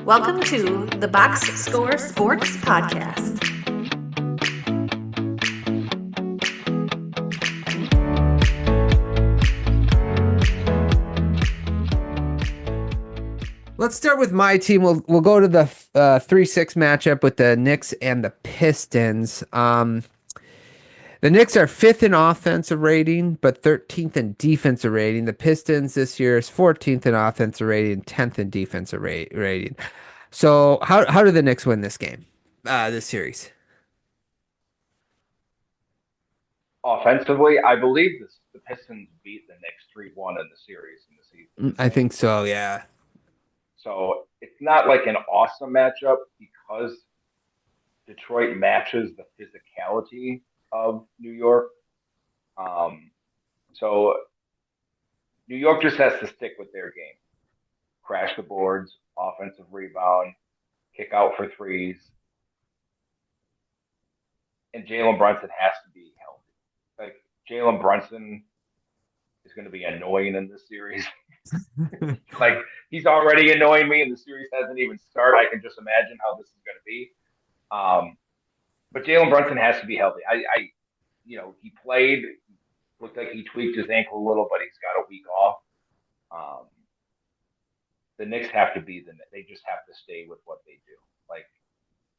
Welcome to the Box Score Sports Podcast. Let's start with my team. We'll go to the 3-6 matchup with the Knicks and the Pistons. The Knicks are 5th in offensive rating, but 13th in defensive rating. The Pistons this year is 14th in offensive rating, 10th in defensive rating. So how do the Knicks win this game, this series? Offensively, I believe the Pistons beat the Knicks 3-1 in the series in the season. I think so, yeah. So it's not like an awesome matchup because Detroit matches the physicality of New York. So New York just has to stick with their game. Crash the boards, offensive rebound, kick out for threes. And Jalen Brunson has to be healthy. Like, Jalen Brunson is going to be annoying in this series. Like, he's already annoying me, and the series hasn't even started. I can just imagine how this is going to be. But Jalen Brunson has to be healthy. He played. Looked like he tweaked his ankle a little, but he's got a week off. The Knicks have to be they just have to stay with what they do. Like,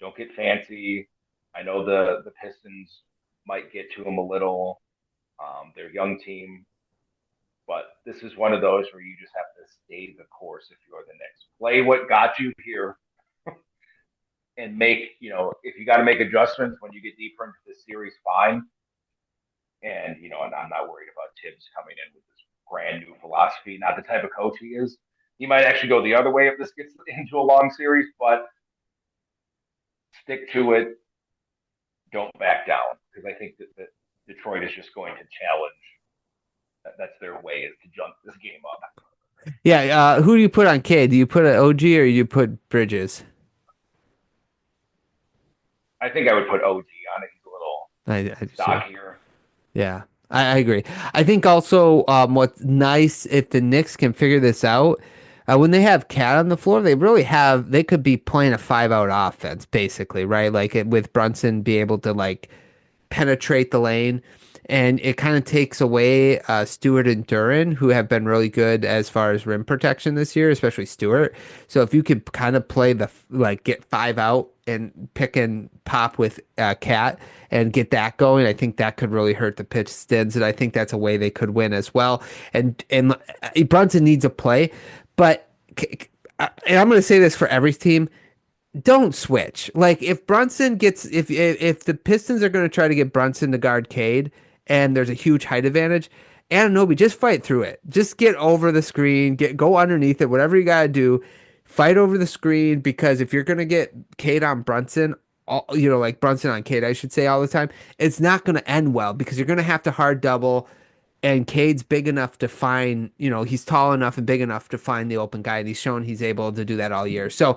don't get fancy. I know the Pistons might get to them a little. They're a young team. But this is one of those where you just have to stay the course if you're the Knicks. Play what got you here and make, if you got to make adjustments when you get deeper into the series, fine. And I'm not worried about Tibbs coming in with this brand new philosophy. Not the type of coach he is. He might actually go the other way if this gets into a long series, but stick to it. Don't back down, because I think that Detroit is just going to challenge. That's their way, is to jump this game up. Yeah, who do you put on K? Do you put an OG or do you put Bridges? I think I would put OG on it. He's a little stockier. Yeah, I agree. I think also what's nice if the Knicks can figure this out, when they have Cat on the floor, they could be playing a 5-out offense basically, right? Like with Brunson be able to like penetrate the lane, and it kind of takes away Stewart and Duran, who have been really good as far as rim protection this year, especially Stewart. So if you could kind of play get 5 out and pick and pop with Cat and get that going, I think that could really hurt the Pistons, and I think that's a way they could win as well. And Brunson needs a play, but and I'm going to say this for every team. Don't switch. Like if Brunson gets if the Pistons are going to try to get Brunson to guard Cade and there's a huge height advantage, Anunoby, just fight through it. Just get over the screen, go underneath it, whatever you got to do. Fight over the screen, because if you're going to get Cade on Brunson, like Brunson on Cade, I should say all the time, it's not going to end well, because you're going to have to hard double, and Cade's big enough to find, he's tall enough and big enough to find the open guy, and he's shown he's able to do that all year. So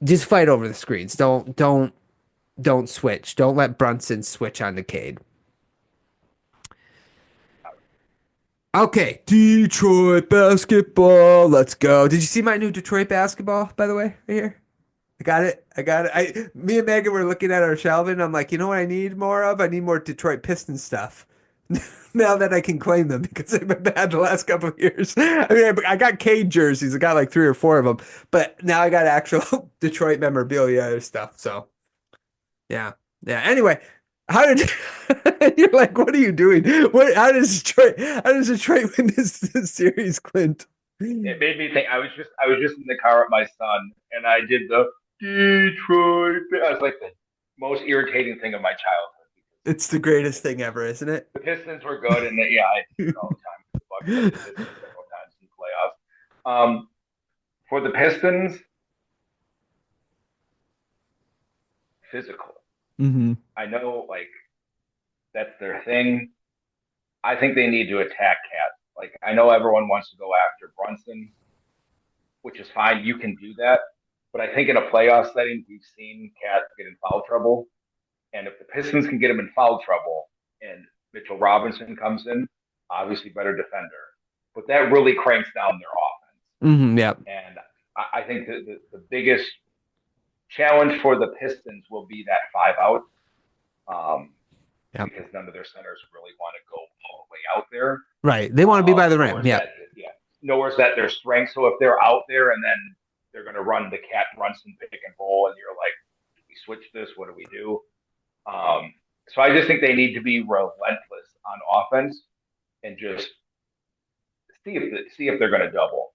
just fight over the screens. Don't switch. Don't let Brunson switch on to Cade. Okay, Detroit basketball. Let's go. Did you see my new Detroit basketball, by the way, right here? I got it. Me and Megan were looking at our shelving. I'm like, you know what I need more of? I need more Detroit Pistons stuff. Now that I can claim them, because they've been bad the last couple of years. I mean, I got Cade jerseys. I got like 3 or 4 of them, but now I got actual Detroit memorabilia stuff. So, yeah. Anyway, how did you're like, what are you doing? How does Detroit win this series, Clint? It made me think. I was just in the car with my son, and I did the Detroit. I was like the most irritating thing of my childhood. It's the greatest thing ever, isn't it? The Pistons were good, and I do it all the time. The Bucks beat the Pistons several times in the playoffs. For the Pistons, physical. Mm-hmm. I know, like, that's their thing. I think they need to attack Cat. Like, I know everyone wants to go after Brunson, which is fine. You can do that. But I think in a playoff setting, we've seen Cat get in foul trouble. And if the Pistons can get him in foul trouble and Mitchell Robinson comes in, obviously better defender. But that really cranks down their offense. Mm-hmm, yeah. And I think the biggest challenge for the Pistons will be that 5 out, um, Yep. because none of their centers really want to go all the way out there. Right. They want to be by the Nor rim. is Yeah. that nor is that their strength. So if they're out there and then they're going to run the cat Brunson pick and roll, and you're like, do we switch this? What do we do? So I just think they need to be relentless on offense and just see if they're going to double.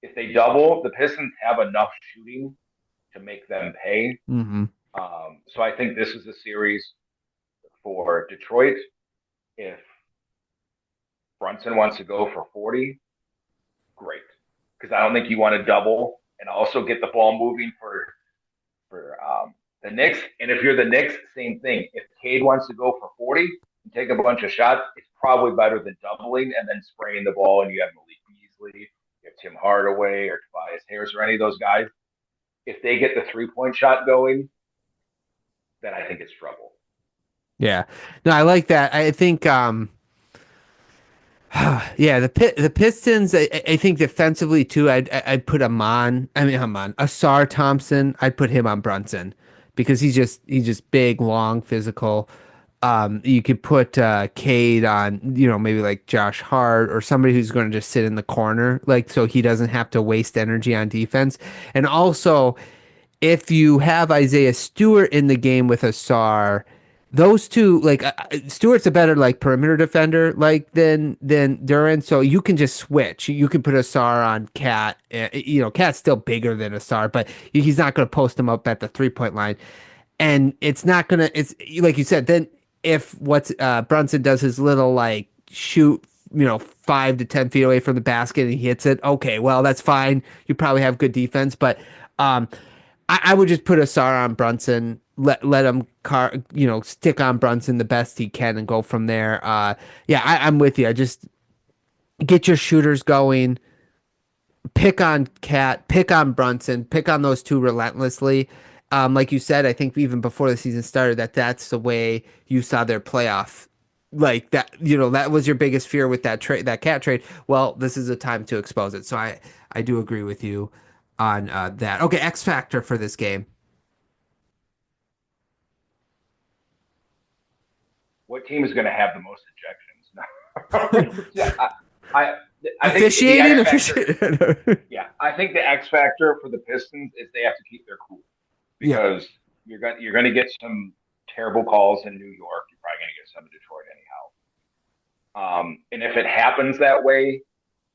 If they double, the Pistons have enough shooting to make them pay. Mm-hmm. So I think this is a series for Detroit. If Brunson wants to go for 40, great. Because I don't think you want to double and also get the ball moving for the Knicks. And if you're the Knicks, same thing. If Cade wants to go for 40 and take a bunch of shots, it's probably better than doubling and then spraying the ball. And you have Malik Beasley, you have Tim Hardaway or Tobias Harris or any of those guys. If they get the 3-point shot going, then I think it's trouble. Yeah. No, I like that. I think yeah, the Pistons. I think defensively too. I'd put Amon. I mean Amon. Asar Thompson. I'd put him on Brunson because he's just big, long, physical. You could put Cade on, maybe like Josh Hart or somebody who's going to just sit in the corner, like so he doesn't have to waste energy on defense. And also, if you have Isaiah Stewart in the game with Asar, those two like Stewart's a better like perimeter defender like than Duran, so you can just switch. You can put Asar on Cat. Cat's still bigger than Asar, but he's not going to post him up at the 3-point line, and it's not gonna. It's like you said. Then if Brunson does his little like shoot, 5 to 10 feet away from the basket and he hits it, okay, well that's fine. You probably have good defense, but I would just put Asar on Brunson, let him stick on Brunson the best he can and go from there. Yeah, I'm with you. I just get your shooters going, pick on Cat, pick on Brunson, pick on those two relentlessly. Like you said, I think even before the season started, that's the way you saw their playoff. Like that, that was your biggest fear with that Cat trade. Well, this is a time to expose it. So I do agree with you on that. Okay, X factor for this game. What team is going to have the most ejections? Yeah, I think Officiating, the X factor. Yeah, I think the X factor for the Pistons is they have to keep their cool Yeah, because you're going to get some terrible calls in New York. You're probably going to get some in Detroit anyhow. And if it happens that way,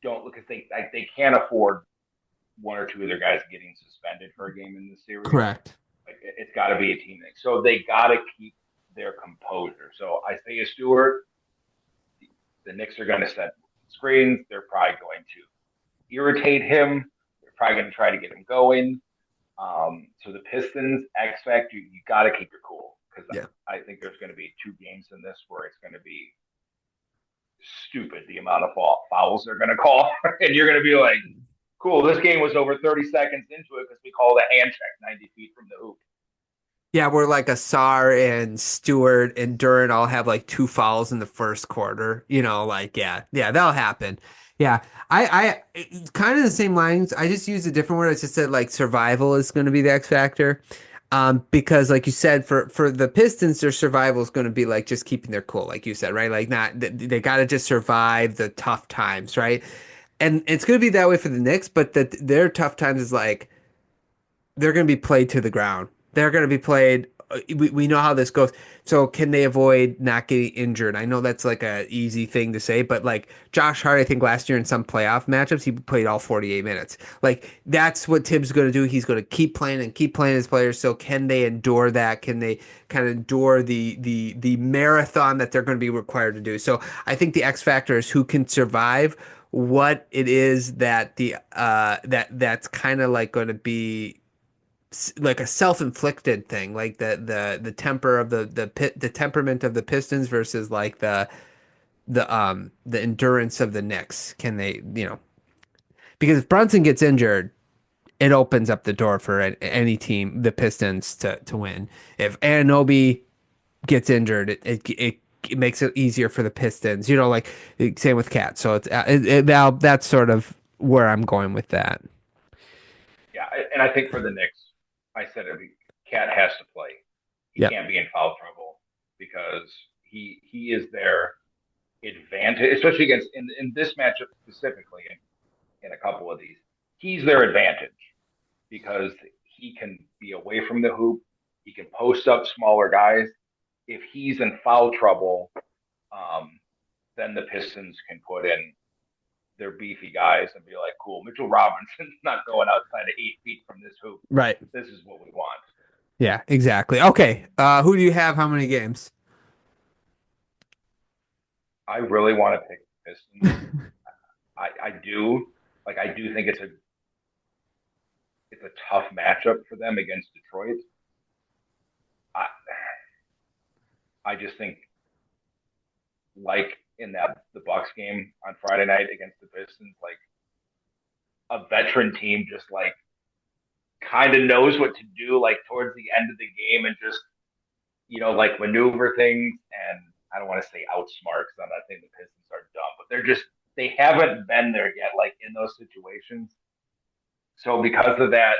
don't look at they can't afford one or two of their guys getting suspended for a game in this series. correct. Like it's got to be a team thing. So they got to keep their composure. So Isaiah Stewart, the Knicks are going to set screens. They're probably going to irritate him. They're probably going to try to get him going. So the Pistons, X Factor, you got to keep your cool because Yeah. I think there's going to be 2 games in this where it's going to be stupid the amount of fouls they're going to call, and you're going to be like, "Cool, this game was over 30 seconds into it because we called a hand check 90 feet from the hoop." Yeah, where like Asar and Stewart and Duran all have like 2 fouls in the first quarter. Like yeah, that'll happen. Yeah, I kind of the same lines. I just used a different word. I just said like survival is going to be the X factor. Because like you said, for the Pistons, their survival is going to be like just keeping their cool, like you said, right? Like not they got to just survive the tough times, right? And it's going to be that way for the Knicks, but their tough times is like they're going to be played to the ground. They're going to be played. We know how this goes. So can they avoid not getting injured? I know that's like a easy thing to say, but like Josh Hart, I think last year in some playoff matchups, he played all 48 minutes. Like that's what Tibbs going to do. He's going to keep playing and keep playing his players. So can they endure that? Can they kind of endure the marathon that they're going to be required to do? So I think the X factor is who can survive what it is that that's kind of like going to be like a self-inflicted thing, like the temper of the temperament of the Pistons versus like the endurance of the Knicks. Can they, because if Brunson gets injured, it opens up the door for any team, the Pistons, to win. If Anunoby gets injured, it makes it easier for the Pistons. Like same with Cat. So now that's sort of where I'm going with that. Yeah, and I think for the Knicks, I said it. Cat has to play. He Yep. can't be in foul trouble because he is their advantage, especially against in this matchup specifically. In a couple of these, he's their advantage because he can be away from the hoop. He can post up smaller guys. If he's in foul trouble, then the Pistons can put in their beefy guys and be like, cool, Mitchell Robinson's not going outside of 8 feet from this hoop. Right. This is what we want. Yeah, exactly. Okay. Who do you have? How many games? I really want to pick the Pistons. I do. Like, I do think it's a tough matchup for them against Detroit. I just think, like in the Bucks game on Friday night against the Pistons, like a veteran team just like kind of knows what to do like towards the end of the game and just like maneuver things. And I don't want to say outsmart because I'm not saying the Pistons are dumb, but they haven't been there yet, like in those situations. So because of that,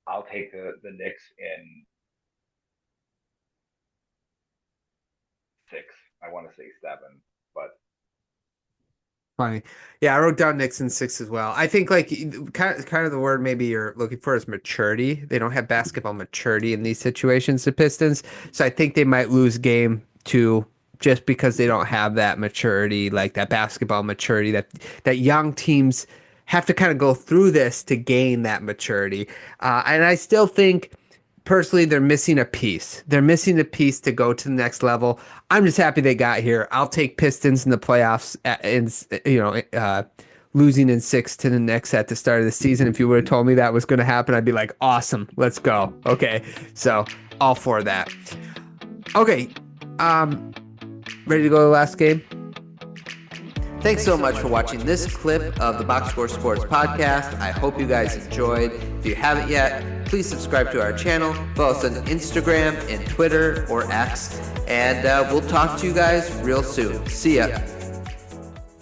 I'll take the Knicks in 6. I want to say 7, but Funny. Yeah, I wrote down Knicks in 6 as well. I think like kind of the word maybe you're looking for is maturity. They don't have basketball maturity in these situations, the Pistons. So I think they might lose game 2 just because they don't have that maturity, like that basketball maturity that young teams have to kind of go through this to gain that maturity. And I still think personally, they're missing a piece. They're missing a piece to go to the next level. I'm just happy they got here. I'll take Pistons in the playoffs, losing in 6 to the Knicks at the start of the season. If you would have told me that was going to happen, I'd be like, awesome, let's go. Okay, so all for that. Okay, ready to go to the last game? Thanks so much for watching this clip of the Box Score Sports Podcast. I hope you guys enjoyed. If you haven't yet, please subscribe to our channel. Follow us on Instagram and Twitter or X. And we'll talk to you guys real soon. See ya.